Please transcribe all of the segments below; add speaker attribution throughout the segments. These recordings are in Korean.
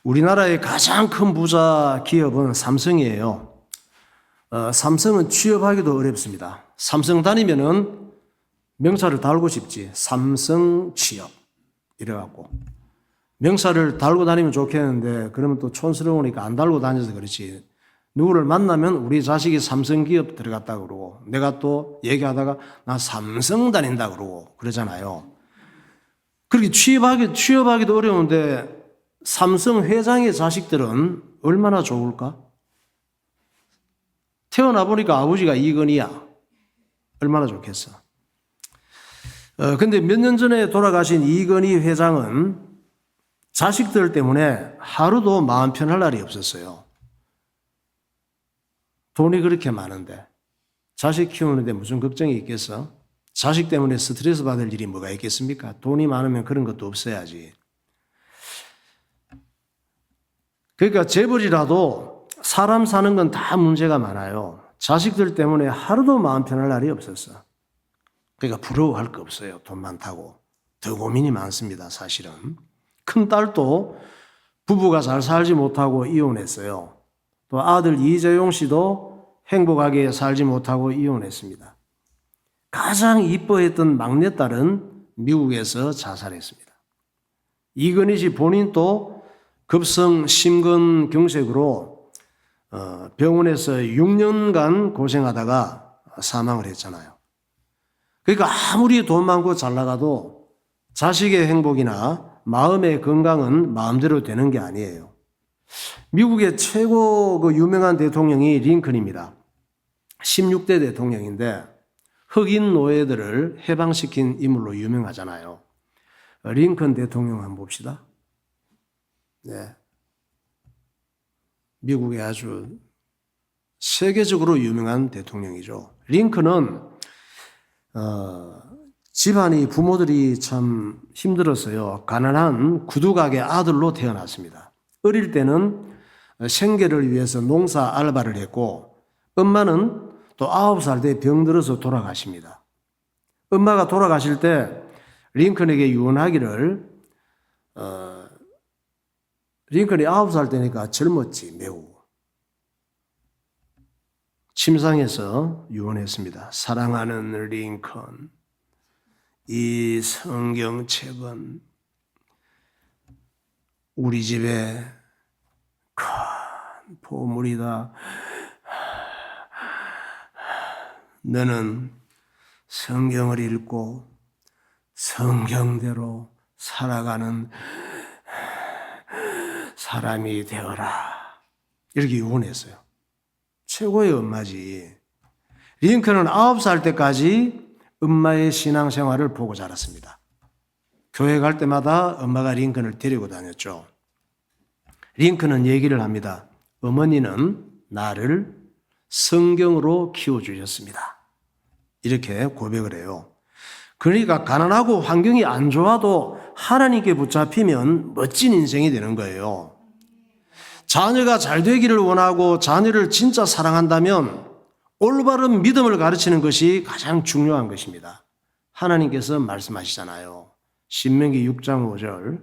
Speaker 1: 우리나라의 가장 큰 부자 기업은 삼성이에요. 삼성은 취업하기도 어렵습니다. 삼성 다니면은 명사를 달고 싶지. 삼성 취업. 이래갖고. 명사를 달고 다니면 좋겠는데, 그러면 또 촌스러우니까 안 달고 다녀서 그렇지. 누구를 만나면 우리 자식이 삼성 기업 들어갔다 그러고, 내가 또 얘기하다가 나 삼성 다닌다 그러고, 그러잖아요. 그렇게 취업하기도 어려운데, 삼성 회장의 자식들은 얼마나 좋을까? 태어나 보니까 아버지가 이건희야. 얼마나 좋겠어. 근데 몇 년 전에 돌아가신 이건희 회장은 자식들 때문에 하루도 마음 편할 날이 없었어요. 돈이 그렇게 많은데 자식 키우는데 무슨 걱정이 있겠어? 자식 때문에 스트레스 받을 일이 뭐가 있겠습니까? 돈이 많으면 그런 것도 없어야지. 그러니까 재벌이라도 사람 사는 건 다 문제가 많아요. 자식들 때문에 하루도 마음 편할 날이 없었어. 그러니까 부러워할 거 없어요. 돈 많다고. 더 고민이 많습니다. 사실은. 큰 딸도 부부가 잘 살지 못하고 이혼했어요. 또 아들 이재용 씨도 행복하게 살지 못하고 이혼했습니다. 가장 이뻐했던 막내딸은 미국에서 자살했습니다. 이건희 씨 본인도 급성 심근경색으로 병원에서 6년간 고생하다가 사망을 했잖아요. 그러니까 아무리 돈 많고 잘 나가도 자식의 행복이나 마음의 건강은 마음대로 되는 게 아니에요. 미국의 최고 유명한 대통령이 링컨입니다. 16대 대통령인데 흑인 노예들을 해방시킨 인물로 유명하잖아요. 링컨 대통령 한번 봅시다. 네. 미국의 아주 세계적으로 유명한 대통령이죠. 링컨은 집안이 부모들이 참 힘들었어요. 가난한 구두가게 아들로 태어났습니다. 어릴 때는 생계를 위해서 농사 알바를 했고 엄마는 또 9살 때 병들어서 돌아가십니다. 엄마가 돌아가실 때 링컨에게 유언하기를 링컨이 9살 때니까 젊었지 매우. 침상에서 유언했습니다. 사랑하는 링컨, 이 성경책은 우리 집에 큰 보물이다. 너는 성경을 읽고 성경대로 살아가는 사람이 되어라. 이렇게 유언했어요. 최고의 엄마지. 링컨은 9살 때까지 엄마의 신앙생활을 보고 자랐습니다. 교회 갈 때마다 엄마가 링컨을 데리고 다녔죠. 링컨은 얘기를 합니다. 어머니는 나를 성경으로 키워주셨습니다. 이렇게 고백을 해요. 그러니까 가난하고 환경이 안 좋아도 하나님께 붙잡히면 멋진 인생이 되는 거예요. 자녀가 잘 되기를 원하고 자녀를 진짜 사랑한다면 올바른 믿음을 가르치는 것이 가장 중요한 것입니다. 하나님께서 말씀하시잖아요. 신명기 6장 5절.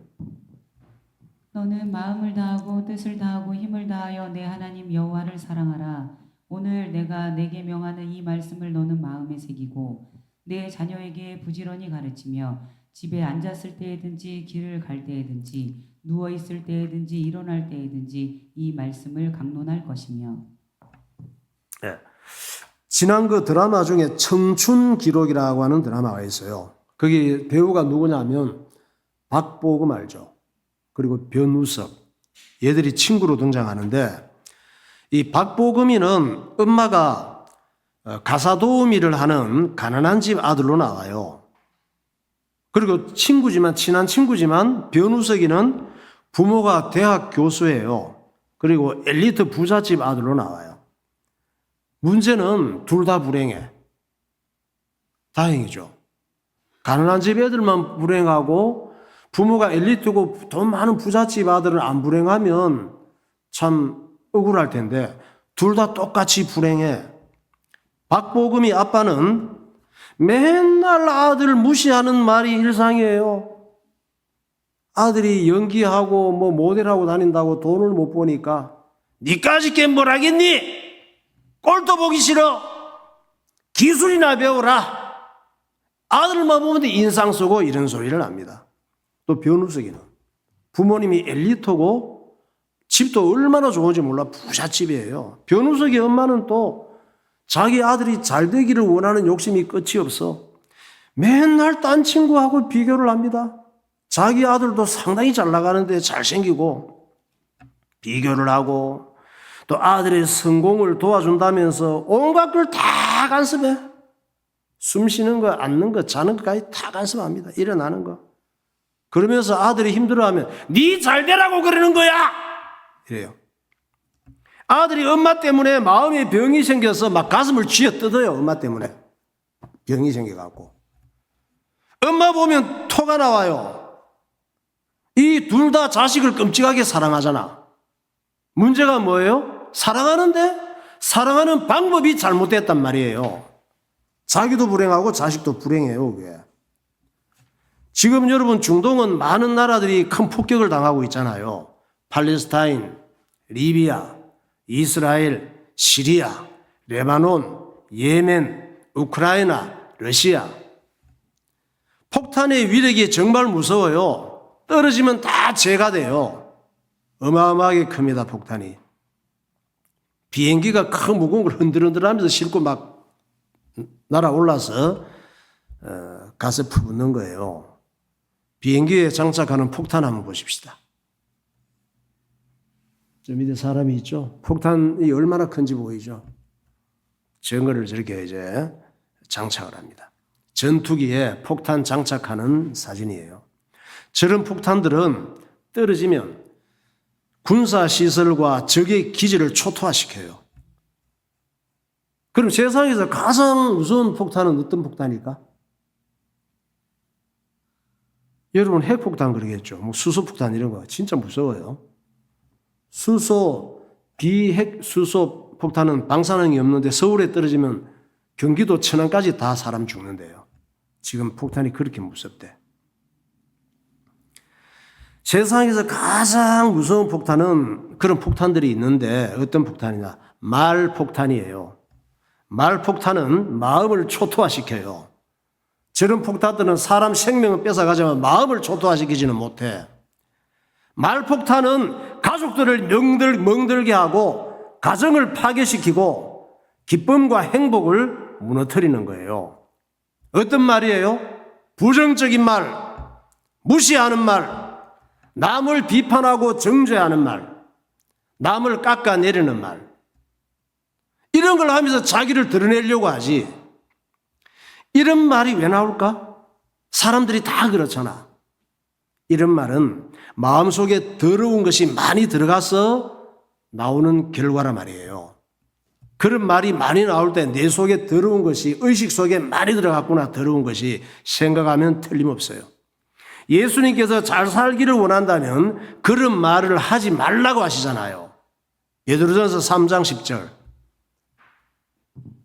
Speaker 2: 너는 마음을 다하고 뜻을 다하고 힘을 다하여 내 하나님 여호와를 사랑하라. 오늘 내가 내게 명하는 이 말씀을 너는 마음에 새기고 내 자녀에게 부지런히 가르치며 집에 앉았을 때에든지 길을 갈 때에든지 누워 있을 때에든지 일어날 때에든지 이 말씀을 강론할 것이며.
Speaker 1: 네. 지난 그 드라마 중에 청춘 기록이라고 하는 드라마가 있어요. 거기 배우가 누구냐면 박보검 알죠? 그리고 변우석. 얘들이 친구로 등장하는데 이 박보검이는 엄마가 가사 도우미를 하는 가난한 집 아들로 나와요. 그리고 친한 친구지만 변우석이는 부모가 대학 교수예요. 그리고 엘리트 부잣집 아들로 나와요. 문제는 둘 다 불행해. 다행이죠. 가난한 집 애들만 불행하고 부모가 엘리트고 돈 많은 부잣집 아들은 안 불행하면 참 억울할 텐데 둘 다 똑같이 불행해. 박보검이 아빠는 맨날 아들 무시하는 말이 일상이에요. 아들이 연기하고 뭐 모델하고 다닌다고 돈을 못 버니까 니까지 뭘 하겠니? 꼴도 보기 싫어. 기술이나 배워라. 아들만 보면 인상 쓰고 이런 소리를 합니다. 또 변우석이는 부모님이 엘리트고 집도 얼마나 좋은지 몰라 부잣집이에요. 변우석이 엄마는 또 자기 아들이 잘 되기를 원하는 욕심이 끝이 없어. 맨날 딴 친구하고 비교를 합니다. 자기 아들도 상당히 잘 나가는데 잘생기고 비교를 하고 또 아들의 성공을 도와준다면서 온갖 걸 다 간섭해. 숨 쉬는 거, 앉는 거, 자는 것까지 다 간섭합니다. 일어나는 거. 그러면서 아들이 힘들어하면 네 잘되라고 그러는 거야! 이래요. 아들이 엄마 때문에 마음에 병이 생겨서 막 가슴을 쥐어 뜯어요. 엄마 때문에. 병이 생겨갖고. 엄마 보면 토가 나와요. 이 둘 다 자식을 끔찍하게 사랑하잖아. 문제가 뭐예요? 사랑하는데 사랑하는 방법이 잘못됐단 말이에요. 자기도 불행하고 자식도 불행해요. 그게. 지금 여러분 중동은 많은 나라들이 큰 폭격을 당하고 있잖아요. 팔레스타인, 리비아, 이스라엘, 시리아, 레바논, 예멘, 우크라이나, 러시아. 폭탄의 위력이 정말 무서워요. 떨어지면 다 재가 돼요. 어마어마하게 큽니다, 폭탄이. 비행기가 큰 무거운 걸 흔들흔들하면서 싣고 막 날아올라서 가서 퍼붓는 거예요. 비행기에 장착하는 폭탄 한번 보십시다. 저 밑에 사람이 있죠? 폭탄이 얼마나 큰지 보이죠? 저거를 저렇게 이제 장착을 합니다. 전투기에 폭탄 장착하는 사진이에요. 저런 폭탄들은 떨어지면 군사시설과 적의 기지를 초토화시켜요. 그럼 세상에서 가장 무서운 폭탄은 어떤 폭탄일까? 여러분 핵폭탄 그러겠죠. 뭐 수소폭탄 이런 거 진짜 무서워요. 수소, 비핵 수소 폭탄은 방사능이 없는데 서울에 떨어지면 경기도 천안까지 다 사람 죽는데요. 지금 폭탄이 그렇게 무섭대. 세상에서 가장 무서운 폭탄은 그런 폭탄들이 있는데 어떤 폭탄이냐? 말폭탄이에요. 말폭탄은 마음을 초토화시켜요. 저런 폭탄들은 사람 생명을 뺏어가지만 마음을 초토화시키지는 못해. 말폭탄은 가족들을 멍들게 하고 가정을 파괴시키고 기쁨과 행복을 무너뜨리는 거예요. 어떤 말이에요? 부정적인 말, 무시하는 말, 남을 비판하고 정죄하는 말, 남을 깎아내리는 말. 이런 걸 하면서 자기를 드러내려고 하지. 이런 말이 왜 나올까? 사람들이 다 그렇잖아. 이런 말은 마음속에 더러운 것이 많이 들어가서 나오는 결과란 말이에요. 그런 말이 많이 나올 때 내 속에 더러운 것이 의식 속에 많이 들어갔구나. 더러운 것이 생각하면 틀림없어요. 예수님께서 잘 살기를 원한다면 그런 말을 하지 말라고 하시잖아요. 베드로전서 3장 10절.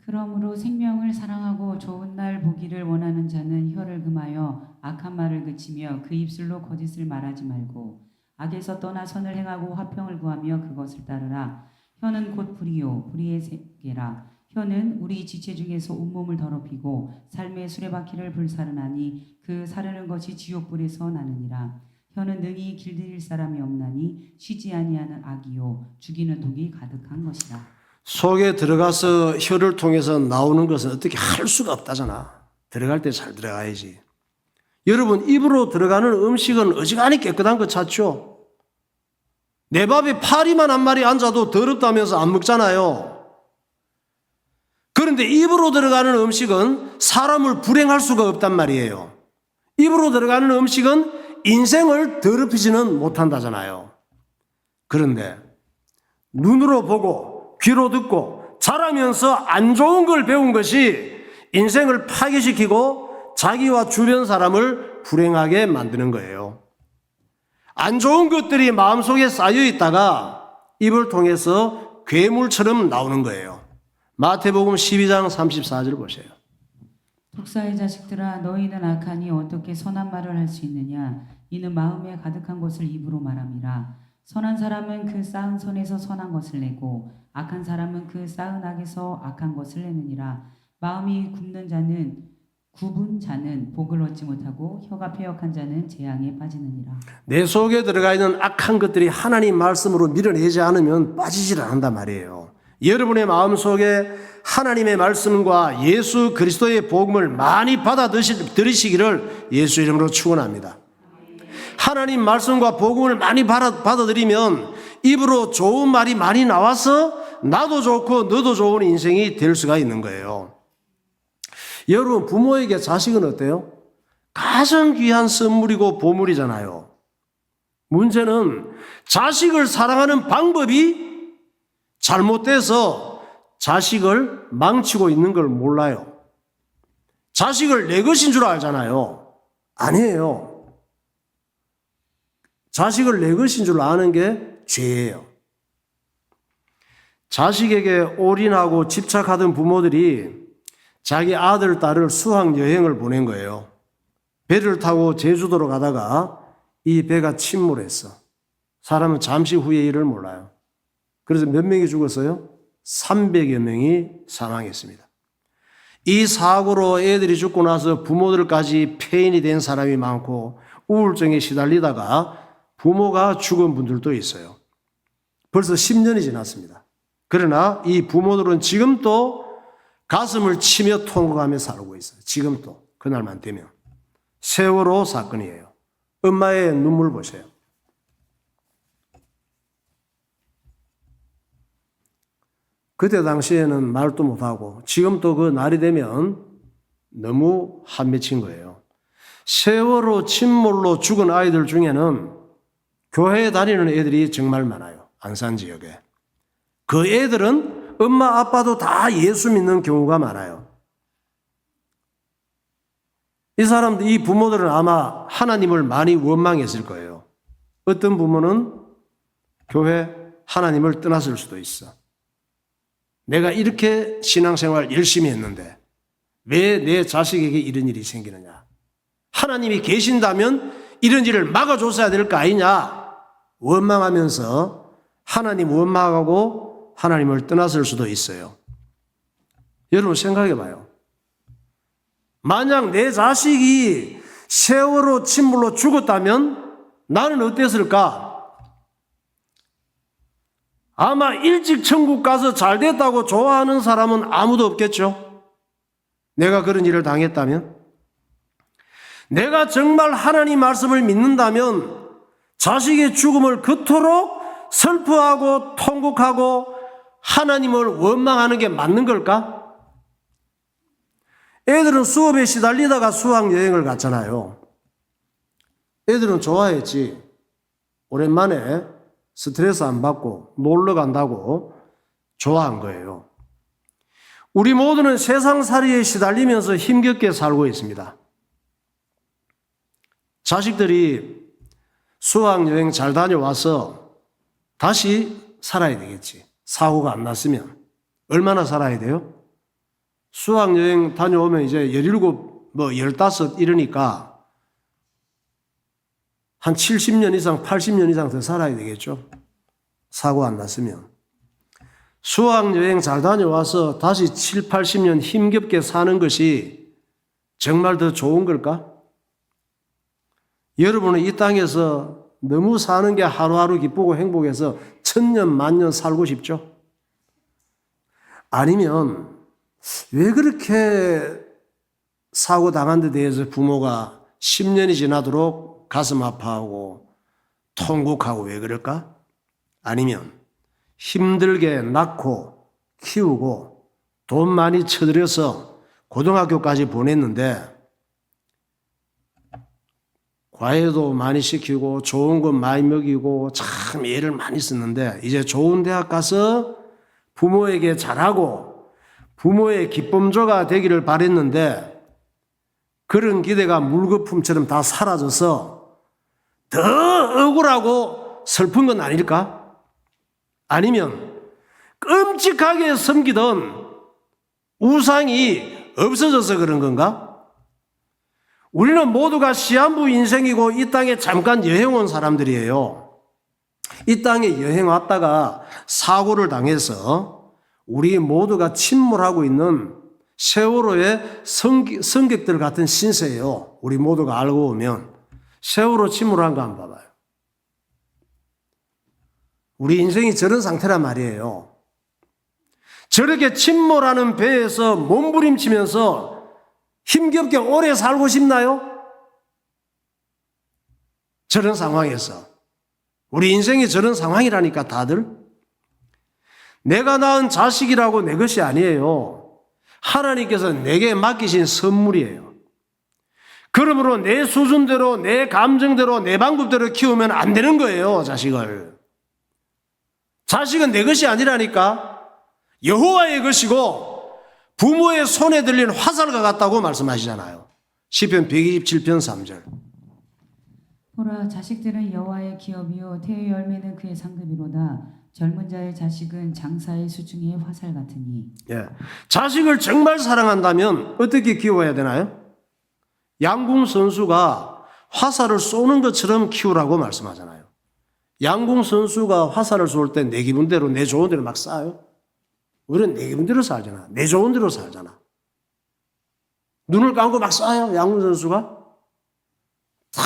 Speaker 2: 그러므로 생명을 사랑하고 좋은 날 보기를 원하는 자는 혀를 금하여 악한 말을 그치며 그 입술로 거짓을 말하지 말고 악에서 떠나 선을 행하고 화평을 구하며 그것을 따르라. 혀는 곧 불이요 불의의 세계라. 혀는 우리 지체 중에서 온몸을 더럽히고 삶의 수레바퀴를 불사르나니 그 사르는 것이 지옥불에서 나느니라. 혀는 능히 길들일 사람이 없나니 쉬지 아니하는 악이요 죽이는 독이 가득한 것이라.
Speaker 1: 속에 들어가서 혀를 통해서 나오는 것은 어떻게 할 수가 없다잖아. 들어갈 때 잘 들어가야지. 여러분 입으로 들어가는 음식은 어지간히 깨끗한 거 찾죠. 내 밥에 파리만 한 마리 앉아도 더럽다면서 안 먹잖아요. 그런데 입으로 들어가는 음식은 사람을 불행할 수가 없단 말이에요. 입으로 들어가는 음식은 인생을 더럽히지는 못한다잖아요. 그런데 눈으로 보고 귀로 듣고 자라면서 안 좋은 걸 배운 것이 인생을 파괴시키고 자기와 주변 사람을 불행하게 만드는 거예요. 안 좋은 것들이 마음속에 쌓여 있다가 입을 통해서 괴물처럼 나오는 거예요. 마태복음 12장 34절 보세요.
Speaker 2: 독사의 자식들아, 너희는 악하니 어떻게 선한 말을 할 수 있느냐? 이는 마음에 가득한 것을 입으로 말함이라. 선한 사람은 그 쌓은 선에서 선한 것을 내고 악한 사람은 그 쌓은 악에서 악한 것을 내느니라. 마음이 굽은 자는 복을 얻지 못하고 혀가 패역한 자는 재앙에 빠지느니라.
Speaker 1: 내 속에 들어가 있는 악한 것들이 하나님 말씀으로 밀어내지 않으면 빠지질 않는단 말이에요. 여러분의 마음속에 하나님의 말씀과 예수 그리스도의 복음을 많이 받아들이시기를 예수 이름으로 축원합니다. 하나님 말씀과 복음을 많이 받아들이면 입으로 좋은 말이 많이 나와서 나도 좋고 너도 좋은 인생이 될 수가 있는 거예요. 여러분, 부모에게 자식은 어때요? 가장 귀한 선물이고 보물이잖아요. 문제는 자식을 사랑하는 방법이 잘못돼서 자식을 망치고 있는 걸 몰라요. 자식을 내 것인 줄 알잖아요. 아니에요. 자식을 내 것인 줄 아는 게 죄예요. 자식에게 올인하고 집착하던 부모들이 자기 아들, 딸을 수학여행을 보낸 거예요. 배를 타고 제주도로 가다가 이 배가 침몰했어. 사람은 잠시 후의 일을 몰라요. 그래서 몇 명이 죽었어요? 300여 명이 사망했습니다. 이 사고로 애들이 죽고 나서 부모들까지 폐인이 된 사람이 많고 우울증에 시달리다가 부모가 죽은 분들도 있어요. 벌써 10년이 지났습니다. 그러나 이 부모들은 지금도 가슴을 치며 통곡하며 살고 있어요. 지금도 그날만 되면. 세월호 사건이에요. 엄마의 눈물 보세요. 그때 당시에는 말도 못하고 지금도 그 날이 되면 너무 한맺힌 거예요. 세월호 침몰로 죽은 아이들 중에는 교회에 다니는 애들이 정말 많아요. 안산 지역에. 그 애들은 엄마 아빠도 다 예수 믿는 경우가 많아요. 이 사람들, 이 부모들은 아마 하나님을 많이 원망했을 거예요. 어떤 부모는 교회 하나님을 떠났을 수도 있어. 내가 이렇게 신앙생활 열심히 했는데 왜 내 자식에게 이런 일이 생기느냐. 하나님이 계신다면 이런 일을 막아줬어야 될 거 아니냐. 원망하면서 하나님 원망하고 하나님을 떠났을 수도 있어요. 여러분 생각해 봐요. 만약 내 자식이 세월호 침몰로 죽었다면 나는 어땠을까? 아마 일찍 천국 가서 잘 됐다고 좋아하는 사람은 아무도 없겠죠. 내가 그런 일을 당했다면. 내가 정말 하나님 말씀을 믿는다면 자식의 죽음을 그토록 슬퍼하고 통곡하고 하나님을 원망하는 게 맞는 걸까? 애들은 수업에 시달리다가 수학여행을 갔잖아요. 애들은 좋아했지. 오랜만에 스트레스 안 받고 놀러 간다고 좋아한 거예요. 우리 모두는 세상살이에 시달리면서 힘겹게 살고 있습니다. 자식들이 수학여행 잘 다녀와서 다시 살아야 되겠지. 사고가 안 났으면. 얼마나 살아야 돼요? 수학여행 다녀오면 이제 17, 15 이러니까 한 70년 이상, 80년 이상 더 살아야 되겠죠. 사고 안 났으면. 수학여행 잘 다녀와서 다시 7, 80년 힘겹게 사는 것이 정말 더 좋은 걸까? 여러분은 이 땅에서 너무 사는 게 하루하루 기쁘고 행복해서 1000년, 만년 살고 싶죠? 아니면 왜 그렇게 사고 당한 데 대해서 부모가 10년이 지나도록 가슴 아파하고 통곡하고 왜 그럴까? 아니면 힘들게 낳고 키우고 돈 많이 쳐들여서 고등학교까지 보냈는데 과외도 많이 시키고 좋은 것 많이 먹이고 참 애를 많이 썼는데 이제 좋은 대학 가서 부모에게 잘하고 부모의 기쁨조가 되기를 바랬는데 그런 기대가 물거품처럼 다 사라져서 더 억울하고 슬픈 건 아닐까? 아니면 끔찍하게 섬기던 우상이 없어져서 그런 건가? 우리는 모두가 시한부 인생이고 이 땅에 잠깐 여행 온 사람들이에요. 이 땅에 여행 왔다가 사고를 당해서 우리 모두가 침몰하고 있는 세월호의 성객들 같은 신세예요. 우리 모두가 알고 보면 세월호 침몰한 거 한번 봐봐요. 우리 인생이 저런 상태란 말이에요. 저렇게 침몰하는 배에서 몸부림치면서 힘겹게 오래 살고 싶나요? 저런 상황에서. 우리 인생이 저런 상황이라니까 다들. 내가 낳은 자식이라고 내 것이 아니에요. 하나님께서 내게 맡기신 선물이에요. 그러므로 내 수준대로, 내 감정대로, 내 방법대로 키우면 안 되는 거예요, 자식을. 자식은 내 것이 아니라니까. 여호와의 것이고 부모의 손에 들린 화살과 같다고 말씀하시잖아요. 시편 127편 3절.
Speaker 2: 보라, 자식들은 여호와의 기업이요 태의 열매는 그의 상급이로다. 젊은 자의 자식은 장사의 수중의 화살 같으니.
Speaker 1: 예. 자식을 정말 사랑한다면 어떻게 키워야 되나요? 양궁 선수가 화살을 쏘는 것처럼 키우라고 말씀하잖아요. 양궁 선수가 화살을 쏠 때 내 기분대로, 내 좋은 대로 막 쏴요. 우리는 내 기분대로 살잖아. 내 좋은 대로 살잖아. 눈을 감고 막 쏴요, 양궁 선수가. 탁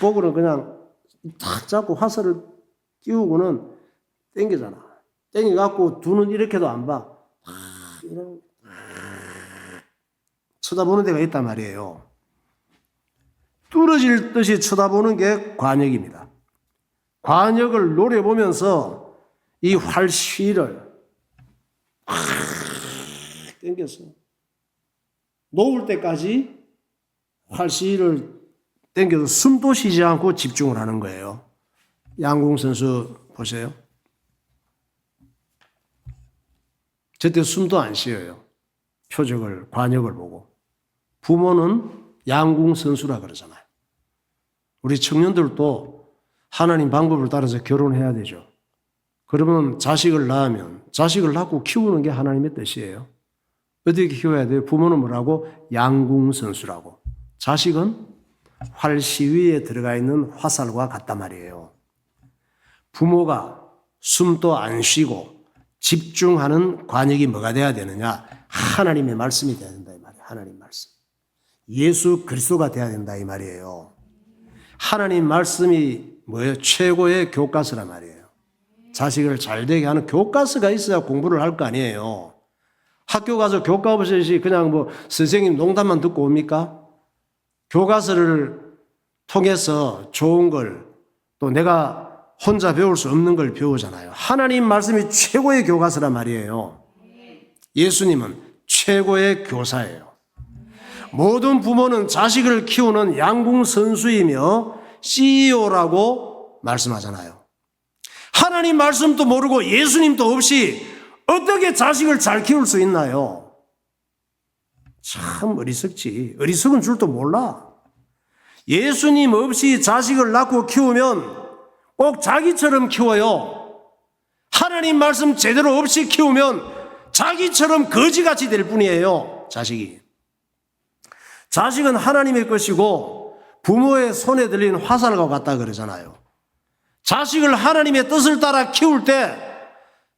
Speaker 1: 보고는 그냥 탁 잡고 화살을 끼우고는 땡기잖아. 땡겨갖고 두 눈 이렇게도 안 봐. 쳐다보는 데가 있단 말이에요. 뚫어질 듯이 쳐다보는 게 관역입니다. 관역을 노려보면서 이 활시를 땡겼어. 놓을 때까지 활시를 땡겨도 숨도 쉬지 않고 집중을 하는 거예요. 양궁 선수 보세요. 저때 숨도 안 쉬어요. 표적을, 관역을 보고. 부모는 양궁 선수라 그러잖아요. 우리 청년들도 하나님 방법을 따라서 결혼해야 되죠. 그러면 자식을 낳으면 자식을 낳고 키우는 게 하나님의 뜻이에요. 어떻게 키워야 돼요? 부모는 뭐라고? 양궁 선수라고. 자식은 활시 위에 들어가 있는 화살과 같단 말이에요. 부모가 숨도 안 쉬고 집중하는 관역이 뭐가 돼야 되느냐? 하나님의 말씀이 돼야 된다 이 말이에요. 하나님 말씀. 예수 그리스도가 돼야 된다 이 말이에요. 하나님 말씀이 뭐예요? 최고의 교과서란 말이에요. 자식을 잘 되게 하는 교과서가 있어야 공부를 할 거 아니에요. 학교 가서 교과 없이 그냥 뭐 선생님 농담만 듣고 옵니까? 교과서를 통해서 좋은 걸 또 내가 혼자 배울 수 없는 걸 배우잖아요. 하나님 말씀이 최고의 교과서란 말이에요. 예수님은 최고의 교사예요. 모든 부모는 자식을 키우는 양궁 선수이며 CEO라고 말씀하잖아요. 하나님 말씀도 모르고 예수님도 없이 어떻게 자식을 잘 키울 수 있나요? 참 어리석지. 어리석은 줄도 몰라. 예수님 없이 자식을 낳고 키우면 꼭 자기처럼 키워요. 하나님 말씀 제대로 없이 키우면 자기처럼 거지같이 될 뿐이에요. 자식이. 자식은 하나님의 것이고 부모의 손에 들린 화살과 같다 그러잖아요. 자식을 하나님의 뜻을 따라 키울 때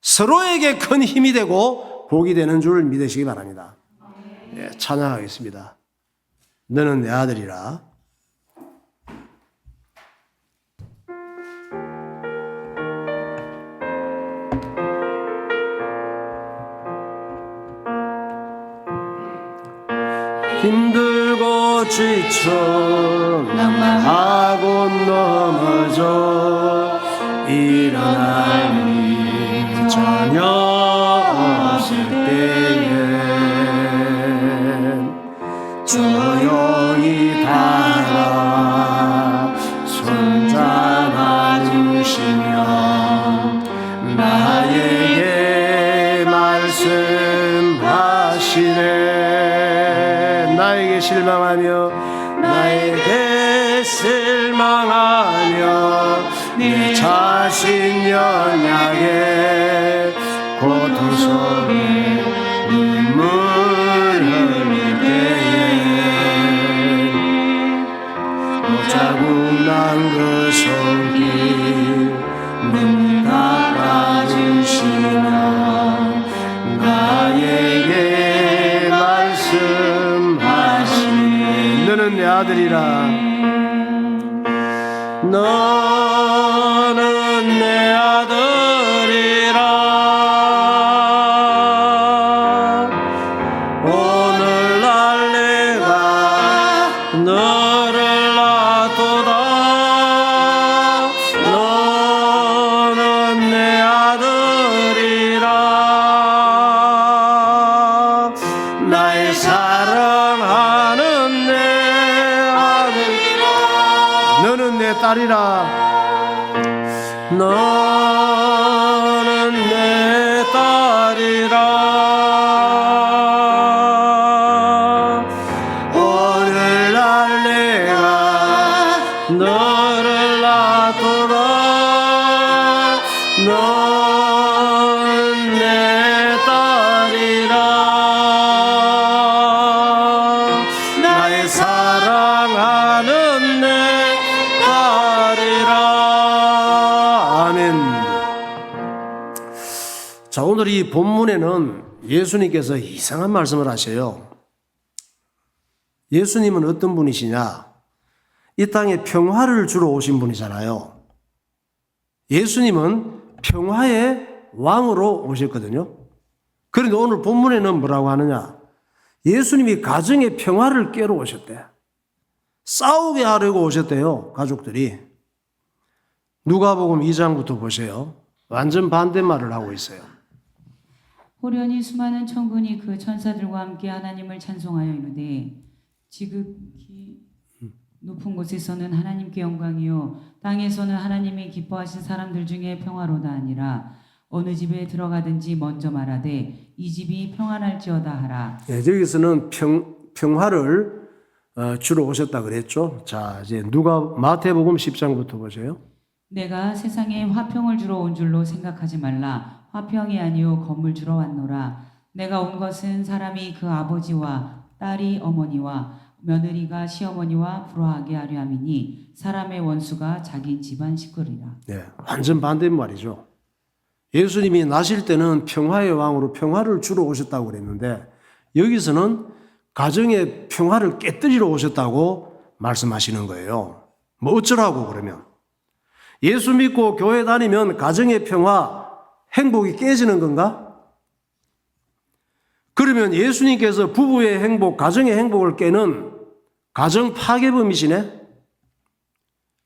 Speaker 1: 서로에게 큰 힘이 되고 복이 되는 줄 믿으시기 바랍니다. 네, 찬양하겠습니다. 너는 내 아들이라. 힘들고 지쳐 하고 넘어져 일어나니 전혀 없을 때에 조용히 다가 손잡아 주시면 나에게 말씀하시네. 나에게 실망하며 네 자신 연약에 고통 속에 눈물 흘리다 자국 난 그 손길 눈을 닦아주시며 나에게 말씀하시네. 너는 내 아들이라. 너는 내 아들이라. 오늘날 내가 너를 낳도다. 너는 내 아들이라. 나의 사랑하는 내 아들이라. 너는 내 딸이라. 너는 내 딸이라. 오늘날 내가 너를 낳도다. 너는 내 딸이라. 나의 사랑하는 내 딸이라. 아멘. 자, 오늘 이 본문에는 예수님께서 이상한 말씀을 하셔요. 예수님은 어떤 분이시냐? 이 땅에 평화를 주러 오신 분이잖아요. 예수님은 평화의 왕으로 오셨거든요. 그런데 오늘 본문에는 뭐라고 하느냐? 예수님이 가정의 평화를 깨러 오셨대. 싸우게 하려고 오셨대요, 가족들이. 누가복음 2장부터 보세요. 완전 반대말을 하고 있어요.
Speaker 2: 호련히 수많은 천군이 그 천사들과 함께 하나님을 찬송하여 이르되 지극히 높은 곳에서는 하나님께 영광이요 땅에서는 하나님이 기뻐하신 사람들 중에 평화로다 아니라 어느 집에 들어가든지 먼저 말하되 이 집이 평안할지어다 하라.
Speaker 1: 네, 여기서는 평화를 주러 오셨다 그랬죠. 자, 이제 마태복음 10장부터 보세요.
Speaker 2: 내가 세상에 화평을 주러 온 줄로 생각하지 말라. 화평이 아니요 건물 주러 왔노라. 내가 온 것은 사람이 그 아버지와 딸이 어머니와 며느리가 시어머니와 불화하게 하려 함이니 사람의 원수가 자기 집안 식구리라.
Speaker 1: 네, 완전 반대말이죠. 예수님이 나실 때는 평화의 왕으로 평화를 주러 오셨다고 그랬는데 여기서는 가정의 평화를 깨뜨리러 오셨다고 말씀하시는 거예요. 뭐 어쩌라고 그러면? 예수 믿고 교회 다니면 가정의 평화, 행복이 깨지는 건가? 그러면 예수님께서 부부의 행복, 가정의 행복을 깨는 가정 파괴범이시네?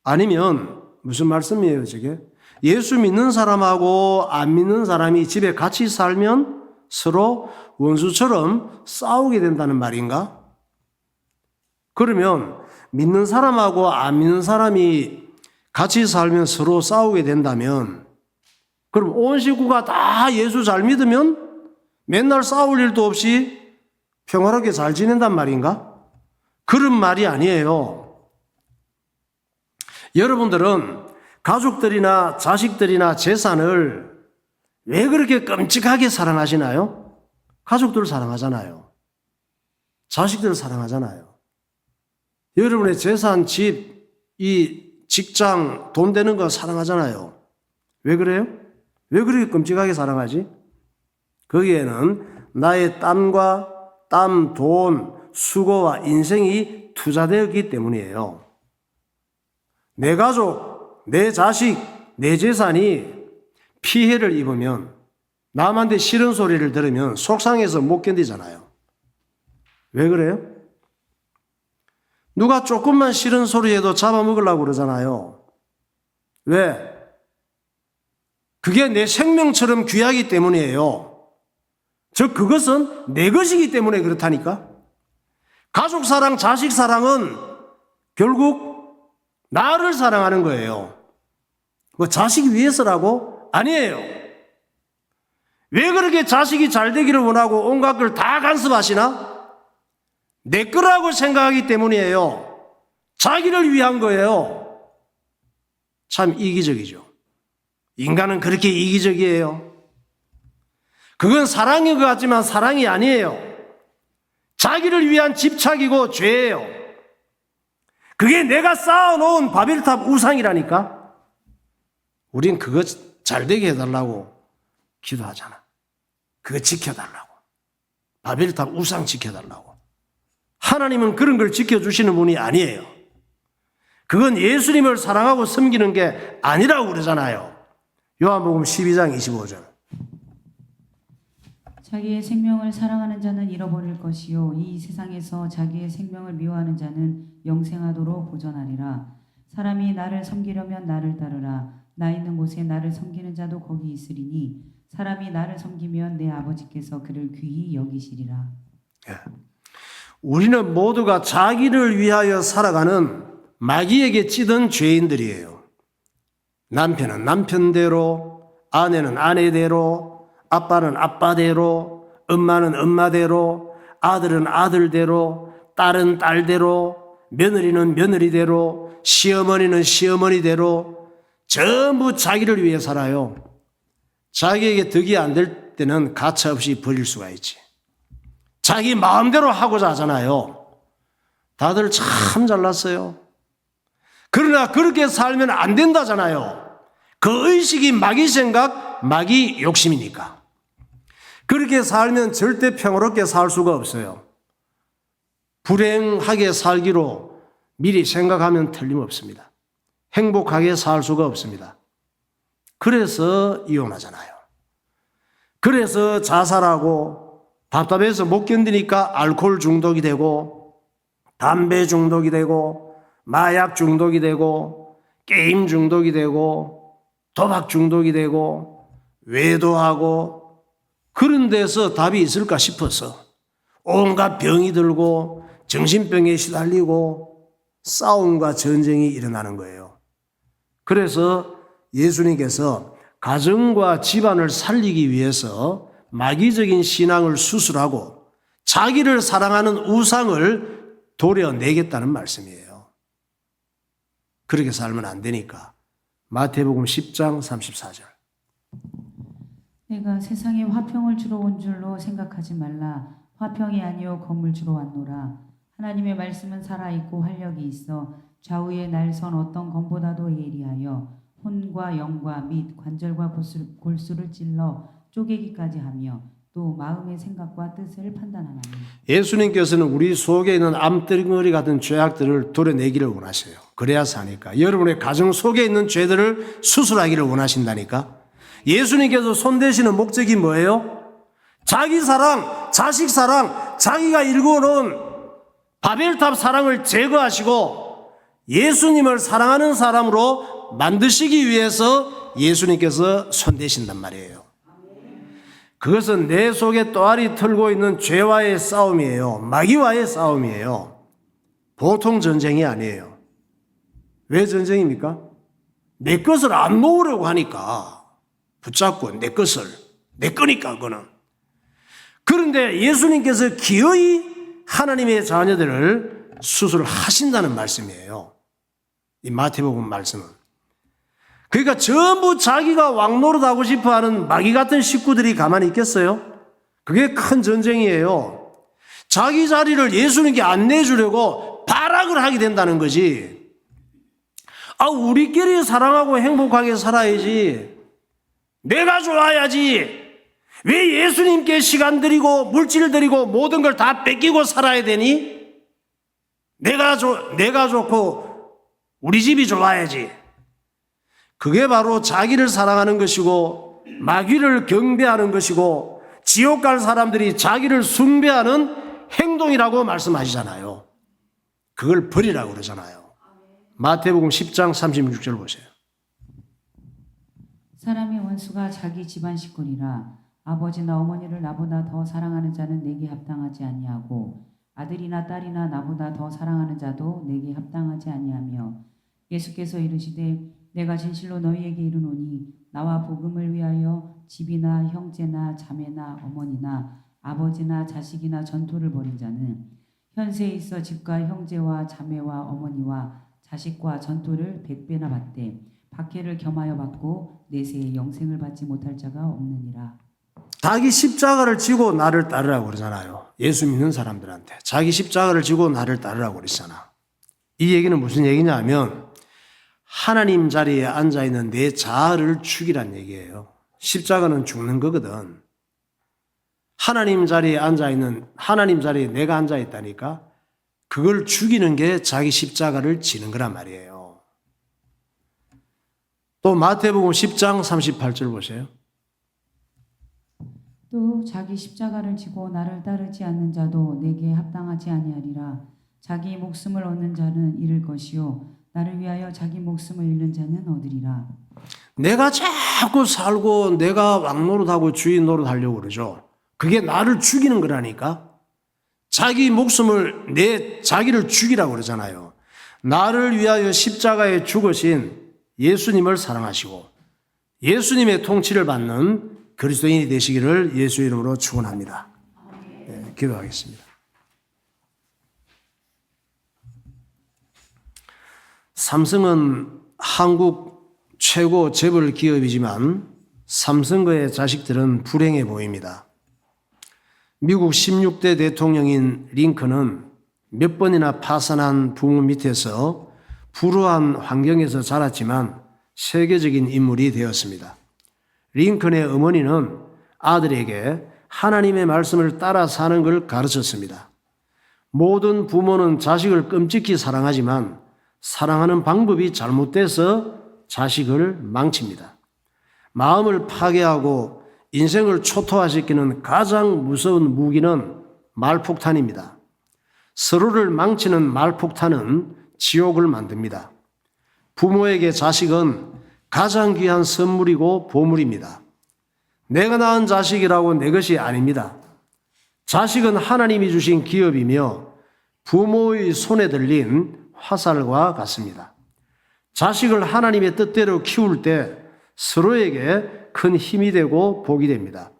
Speaker 1: 아니면 무슨 말씀이에요, 저게? 예수 믿는 사람하고 안 믿는 사람이 집에 같이 살면 서로 원수처럼 싸우게 된다는 말인가? 그러면 믿는 사람하고 안 믿는 사람이 같이 살면 서로 싸우게 된다면 그럼 온 식구가 다 예수 잘 믿으면 맨날 싸울 일도 없이 평화롭게 잘 지낸단 말인가? 그런 말이 아니에요. 여러분들은 가족들이나 자식들이나 재산을 왜 그렇게 끔찍하게 사랑하시나요? 가족들을 사랑하잖아요. 자식들을 사랑하잖아요. 여러분의 재산, 집, 이 직장, 돈 되는 거 사랑하잖아요. 왜 그래요? 왜 그렇게 끔찍하게 사랑하지? 거기에는 나의 땀과 땀, 돈, 수고와 인생이 투자되었기 때문이에요. 내 가족, 내 자식, 내 재산이 피해를 입으면 남한테 싫은 소리를 들으면 속상해서 못 견디잖아요. 왜 그래요? 누가 조금만 싫은 소리 해도 잡아먹으려고 그러잖아요. 왜? 그게 내 생명처럼 귀하기 때문이에요. 즉 그것은 내 것이기 때문에 그렇다니까. 가족 사랑, 자식 사랑은 결국 나를 사랑하는 거예요. 뭐 자식이 위해서라고? 아니에요. 왜 그렇게 자식이 잘 되기를 원하고 온갖 걸 다 간섭하시나? 내 거라고 생각하기 때문이에요. 자기를 위한 거예요. 참 이기적이죠. 인간은 그렇게 이기적이에요. 그건 사랑인 것 같지만 사랑이 아니에요. 자기를 위한 집착이고 죄예요. 그게 내가 쌓아놓은 바벨탑 우상이라니까. 우린 그거 잘 되게 해달라고 기도하잖아. 그거 지켜달라고. 바벨탑 우상 지켜달라고. 하나님은 그런 걸 지켜주시는 분이 아니에요. 그건 예수님을 사랑하고 섬기는 게 아니라고 그러잖아요. 요한복음 12장 25절.
Speaker 2: 자기의 생명을 사랑하는 자는 잃어버릴 것이요 이 세상에서 자기의 생명을 미워하는 자는 영생하도록 보전하리라. 사람이 나를 섬기려면 나를 따르라. 나 있는 곳에 나를 섬기는 자도 거기 있으리니 사람이 나를 섬기면 내 아버지께서 그를 귀히 여기시리라.
Speaker 1: 우리는 모두가 자기를 위하여 살아가는 마귀에게 찌든 죄인들이에요. 남편은 남편대로, 아내는 아내대로, 아빠는 아빠대로, 엄마는 엄마대로, 아들은 아들대로, 딸은 딸대로, 며느리는 며느리대로, 시어머니는 시어머니대로 전부 자기를 위해 살아요. 자기에게 득이 안 될 때는 가차없이 버릴 수가 있지. 자기 마음대로 하고자 하잖아요. 다들 참 잘났어요. 그러나 그렇게 살면 안 된다잖아요. 그 의식이 마귀 생각, 마귀 욕심이니까. 그렇게 살면 절대 평화롭게 살 수가 없어요. 불행하게 살기로 미리 생각하면 틀림없습니다. 행복하게 살 수가 없습니다. 그래서 이혼하잖아요. 그래서 자살하고 답답해서 못 견디니까 알코올 중독이 되고 담배 중독이 되고 마약 중독이 되고 게임 중독이 되고 도박 중독이 되고 외도하고 그런 데서 답이 있을까 싶어서 온갖 병이 들고 정신병에 시달리고 싸움과 전쟁이 일어나는 거예요. 그래서 예수님께서 가정과 집안을 살리기 위해서 마귀적인 신앙을 수술하고 자기를 사랑하는 우상을 도려내겠다는 말씀이에요. 그렇게 살면 안 되니까 마태복음 10장 34절.
Speaker 2: 내가 세상에 화평을 주러 온 줄로 생각하지 말라. 화평이 아니요 건물 주러 왔노라. 하나님의 말씀은 살아있고 활력이 있어 좌우에 날선 어떤 검보다도 예리하여 혼과 영과 및 관절과 골수를 찔러 쪼개기까지 하며 또 마음의 생각과 뜻을 판단하나니.
Speaker 1: 예수님께서는 우리 속에 있는 암덩어리 같은 죄악들을 도려내기를 원하셔요. 그래야 사니까. 여러분의 가정 속에 있는 죄들을 수술하기를 원하신다니까. 예수님께서 손대시는 목적이 뭐예요? 자기 사랑, 자식 사랑, 자기가 일궈놓은 바벨탑 사랑을 제거하시고 예수님을 사랑하는 사람으로 만드시기 위해서 예수님께서 손대신단 말이에요. 그것은 내 속에 또아리 털고 있는 죄와의 싸움이에요. 마귀와의 싸움이에요. 보통 전쟁이 아니에요. 왜 전쟁입니까? 내 것을 안 놓으려고 하니까 붙잡고 내 것을, 내 거니까 그거는. 그런데 예수님께서 기어이 하나님의 자녀들을 수술하신다는 말씀이에요. 이 마태복음 말씀은. 그러니까 전부 자기가 왕노릇하고 싶어하는 마귀 같은 식구들이 가만히 있겠어요? 그게 큰 전쟁이에요. 자기 자리를 예수님께 안 내주려고 발악을 하게 된다는 거지. 우리끼리 사랑하고 행복하게 살아야지. 내가 좋아야지. 왜 예수님께 시간 들이고 물질 들이고 모든 걸 다 뺏기고 살아야 되니? 내가 좋고 우리 집이 좋아야지. 그게 바로 자기를 사랑하는 것이고 마귀를 경배하는 것이고 지옥 갈 사람들이 자기를 숭배하는 행동이라고 말씀하시잖아요. 그걸 버리라고 그러잖아요. 마태복음 10장 36절 보세요.
Speaker 2: 사람의 원수가 자기 집안 식구니라. 아버지나 어머니를 나보다 더 사랑하는 자는 내게 합당하지 아니하고 아들이나 딸이나 나보다 더 사랑하는 자도 내게 합당하지 아니하며 예수께서 이르시되 내가 진실로 너희에게 이르노니 나와 복음을 위하여 집이나 형제나 자매나 어머니나 아버지나 자식이나 전토를 벌인 자는 현세에 있어 집과 형제와 자매와 어머니와 자식과 전토를 100배나 받되 박해를 겸하여 받고 내세에 영생을 받지 못할 자가 없느니라.
Speaker 1: 자기 십자가를 지고 나를 따르라고 그러잖아요. 예수 믿는 사람들한테 자기 십자가를 지고 나를 따르라고 그러잖아. 이 얘기는 무슨 얘기냐면 하나님 자리에 앉아있는 내 자아를 죽이란 얘기예요. 십자가는 죽는 거거든. 하나님 자리에 내가 앉아있다니까 그걸 죽이는 게 자기 십자가를 지는 거란 말이에요. 또 마태복음 10장 38절 보세요.
Speaker 2: 또 자기 십자가를 지고 나를 따르지 않는 자도 내게 합당하지 아니하리라. 자기 목숨을 얻는 자는 잃을 것이요 나를 위하여 자기 목숨을 잃는 자는 얻으리라.
Speaker 1: 내가 자꾸 살고 내가 왕노릇하고 주인 노릇하려고 그러죠. 그게 나를 죽이는 거라니까. 자기 목숨을 자기를 죽이라고 그러잖아요. 나를 위하여 십자가에 죽으신 예수님을 사랑하시고 예수님의 통치를 받는 그리스도인이 되시기를 예수 이름으로 축원합니다. 네, 기도하겠습니다. 삼성은 한국 최고 재벌 기업이지만 삼성거의 자식들은 불행해 보입니다. 미국 16대 대통령인 링컨은 몇 번이나 파산한 부모 밑에서 불우한 환경에서 자랐지만 세계적인 인물이 되었습니다. 링컨의 어머니는 아들에게 하나님의 말씀을 따라 사는 걸 가르쳤습니다. 모든 부모는 자식을 끔찍히 사랑하지만 사랑하는 방법이 잘못돼서 자식을 망칩니다. 마음을 파괴하고 인생을 초토화시키는 가장 무서운 무기는 말폭탄입니다. 서로를 망치는 말폭탄은 지옥을 만듭니다. 부모에게 자식은 가장 귀한 선물이고 보물입니다. 내가 낳은 자식이라고 내 것이 아닙니다. 자식은 하나님이 주신 기업이며 부모의 손에 들린 화살과 같습니다. 자식을 하나님의 뜻대로 키울 때 서로에게 큰 힘이 되고 복이 됩니다.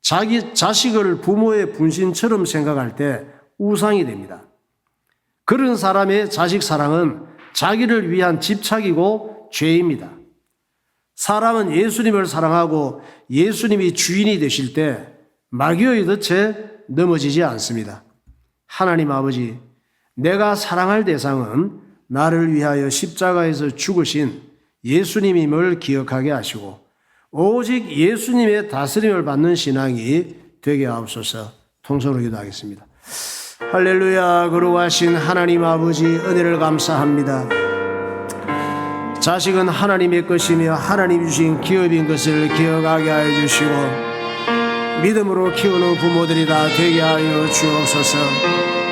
Speaker 1: 자기 자식을 부모의 분신처럼 생각할 때 우상이 됩니다. 그런 사람의 자식 사랑은 자기를 위한 집착이고 죄입니다. 사람은 예수님을 사랑하고 예수님이 주인이 되실 때 마귀의 덫에 넘어지지 않습니다. 하나님 아버지, 내가 사랑할 대상은 나를 위하여 십자가에서 죽으신 예수님임을 기억하게 하시고 오직 예수님의 다스림을 받는 신앙이 되게 하옵소서. 통성으로 기도하겠습니다. 할렐루야. 거룩하신 하나님 아버지, 은혜를 감사합니다. 자식은 하나님의 것이며 하나님 주신 기업인 것을 기억하게 하여 주시고 믿음으로 키우는 부모들이 다 되게 하여 주옵소서.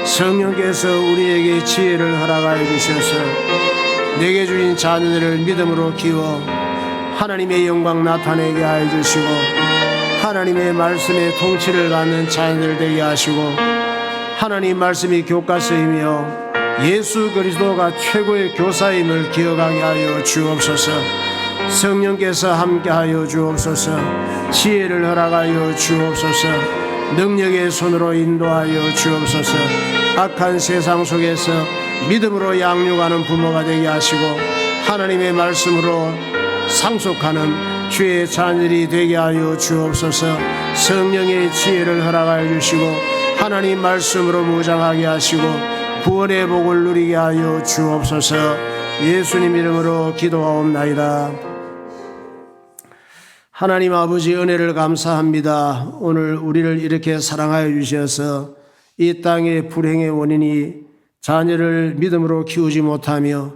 Speaker 1: 성령께서 우리에게 지혜를 허락하여 주셔서 내게 주신 자녀들을 믿음으로 키워 하나님의 영광 나타내게 하여 주시고 하나님의 말씀의 통치를 받는 자녀들 되게 하시고 하나님 말씀이 교과서이며 예수 그리스도가 최고의 교사임을 기억하게 하여 주옵소서. 성령께서 함께하여 주옵소서. 지혜를 허락하여 주옵소서. 능력의 손으로 인도하여 주옵소서. 악한 세상 속에서 믿음으로 양육하는 부모가 되게 하시고 하나님의 말씀으로 상속하는 주의 자녀들이 되게 하여 주옵소서. 성령의 지혜를 허락하여 주시고 하나님 말씀으로 무장하게 하시고 구원의 복을 누리게 하여 주옵소서. 예수님 이름으로 기도하옵나이다. 하나님 아버지, 은혜를 감사합니다. 오늘 우리를 이렇게 사랑하여 주셔서 이 땅의 불행의 원인이 자녀를 믿음으로 키우지 못하며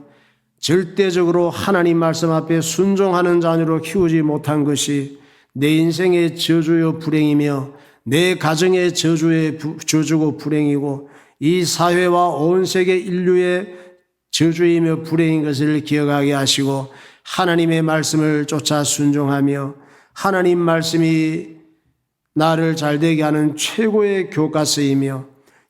Speaker 1: 절대적으로 하나님 말씀 앞에 순종하는 자녀로 키우지 못한 것이 내 인생의 저주요 불행이며 내 가정의 저주고 불행이고 이 사회와 온 세계 인류의 저주이며 불행인 것을 기억하게 하시고 하나님의 말씀을 쫓아 순종하며 하나님 말씀이 나를 잘되게 하는 최고의 교과서이며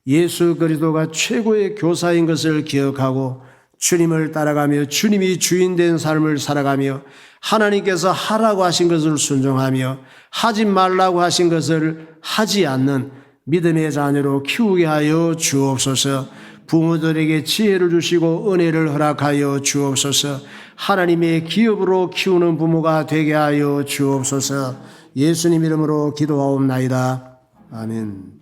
Speaker 1: 예수 그리스도가 최고의 교사인 것을 기억하고 주님을 따라가며 주님이 주인된 삶을 살아가며 하나님께서 하라고 하신 것을 순종하며 하지 말라고 하신 것을 하지 않는 믿음의 자녀로 키우게 하여 주옵소서. 부모들에게 지혜를 주시고 은혜를 허락하여 주옵소서. 하나님의 기업으로 키우는 부모가 되게 하여 주옵소서. 예수님 이름으로 기도하옵나이다. 아멘.